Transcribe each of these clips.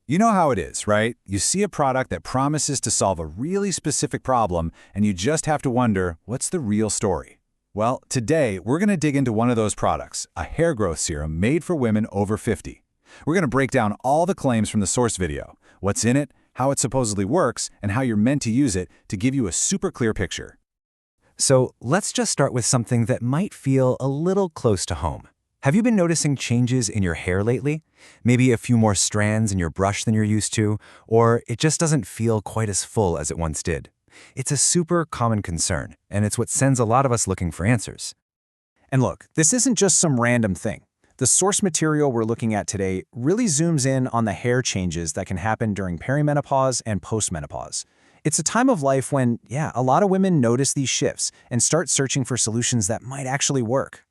You know how it is, right? You see a product that promises to solve a really specific problem, and you just have to wonder, what's the real story? Well, today, we're going to dig into one of those products, a hair growth serum made for women over 50. We're going to break down all the claims from the source video, what's in it, how it supposedly works, and how you're meant to use it to give you a super clear picture. So let's just start with something that might feel a little close to home. Have you been noticing changes in your hair lately? Maybe a few more strands in your brush than you're used to, or it just doesn't feel quite as full as it once did. It's a super common concern, and it's what sends a lot of us looking for answers. And look, this isn't just some random thing. The source material we're looking at today really zooms in on the hair changes that can happen during perimenopause and postmenopause. It's a time of life when, a lot of women notice these shifts and start searching for solutions that might actually work.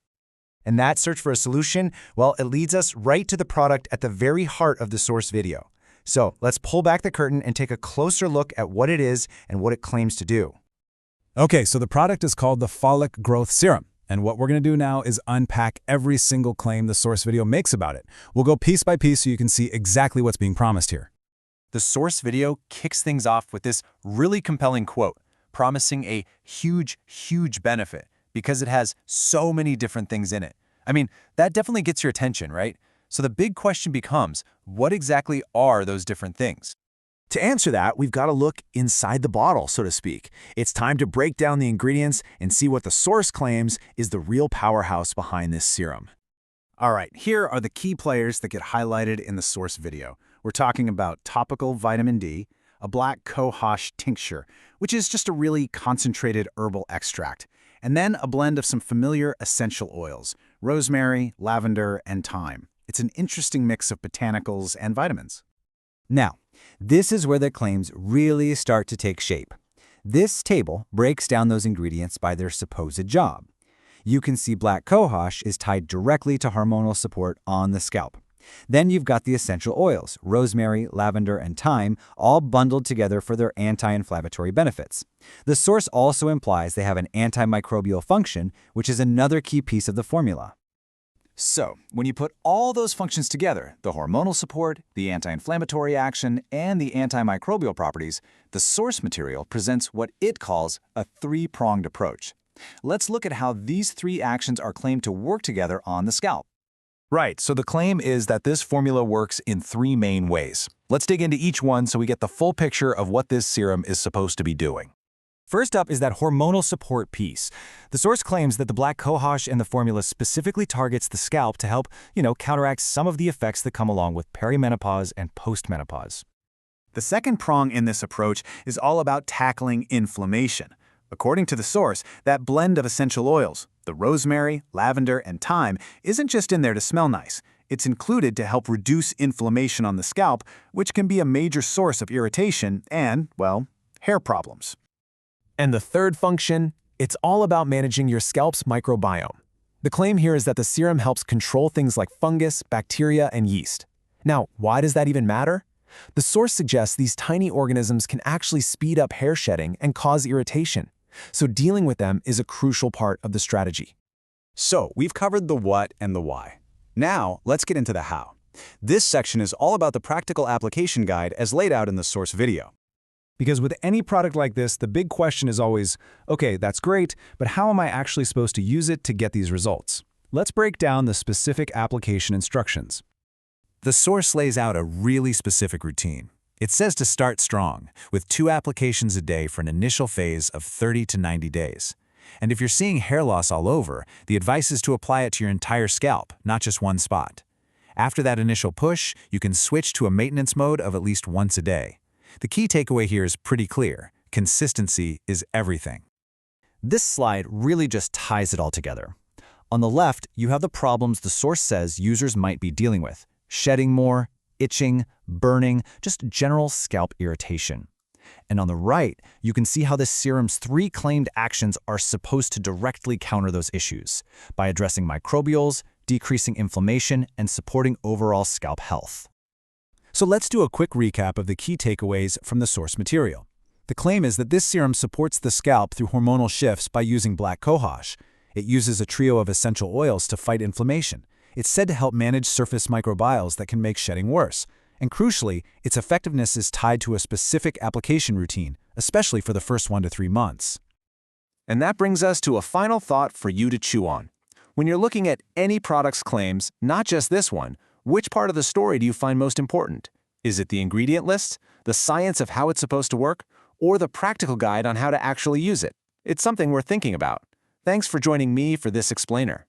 And that search for a solution, well, it leads us right to the product at the very heart of the source video. So let's pull back the curtain and take a closer look at what it is and what it claims to do. Okay, so the product is called the Follic Growth Serum. And what we're going to do now is unpack every single claim the source video makes about it. We'll go piece by piece so you can see exactly what's being promised here. The source video kicks things off with this really compelling quote, promising a huge benefit because it has so many different things in it. I mean, that definitely gets your attention, right? So the big question becomes, what exactly are those different things? To answer that, we've got to look inside the bottle, so to speak. It's time to break down the ingredients and see what the source claims is the real powerhouse behind this serum. All right, here are the key players that get highlighted in the source video. We're talking about topical vitamin D, a black Cohosh tincture, which is just a really concentrated herbal extract, and then a blend of some familiar essential oils, rosemary, lavender, and thyme. It's an interesting mix of botanicals and vitamins. Now, this is where the claims really start to take shape. This table breaks down those ingredients by their supposed job. You can see black Cohosh is tied directly to hormonal support on the scalp. Then you've got the essential oils, rosemary, lavender, and thyme, all bundled together for their anti-inflammatory benefits. The source also implies they have an antimicrobial function, which is another key piece of the formula. So, when you put all those functions together, the hormonal support, the anti-inflammatory action, and the antimicrobial properties, the source material presents what it calls a three-pronged approach. Let's look at how these three actions are claimed to work together on the scalp. Right, so the claim is that this formula works in three main ways. Let's dig into each one so we get the full picture of what this serum is supposed to be doing. First up is that hormonal support piece. The source claims that the black Cohosh in the formula specifically targets the scalp to help, counteract some of the effects that come along with perimenopause and postmenopause. The second prong in this approach is all about tackling inflammation. According to the source, that blend of essential oils, the rosemary, lavender, and thyme, isn't just in there to smell nice. It's included to help reduce inflammation on the scalp, which can be a major source of irritation and, well, hair problems. And the third function, it's all about managing your scalp's microbiome. The claim here is that the serum helps control things like fungus, bacteria, and yeast. Now, why does that even matter? The source suggests these tiny organisms can actually speed up hair shedding and cause irritation. So dealing with them is a crucial part of the strategy. So, we've covered the what and the why. Now, let's get into the how. This section is all about the practical application guide as laid out in the source video. Because with any product like this, the big question is always, okay, that's great, but how am I actually supposed to use it to get these results? Let's break down the specific application instructions. The source lays out a really specific routine. It says to start strong, with 2 applications a day for an initial phase of 30 to 90 days. And if you're seeing hair loss all over, the advice is to apply it to your entire scalp, not just one spot. After that initial push, you can switch to a maintenance mode of at least once a day. The key takeaway here is pretty clear. Consistency is everything. This slide really just ties it all together. On the left, you have the problems the source says users might be dealing with: shedding more, itching, burning, just general scalp irritation. And on the right, you can see how this serum's 3 claimed actions are supposed to directly counter those issues by addressing microbials, decreasing inflammation, and supporting overall scalp health. So let's do a quick recap of the key takeaways from the source material. The claim is that this serum supports the scalp through hormonal shifts by using black Cohosh. It uses a trio of essential oils to fight inflammation. It's said to help manage surface microbials that can make shedding worse. And crucially, its effectiveness is tied to a specific application routine, especially for the first 1 to 3 months. And that brings us to a final thought for you to chew on. When you're looking at any product's claims, not just this one, which part of the story do you find most important? Is it the ingredient list, the science of how it's supposed to work, or the practical guide on how to actually use it? It's something we're thinking about. Thanks for joining me for this explainer.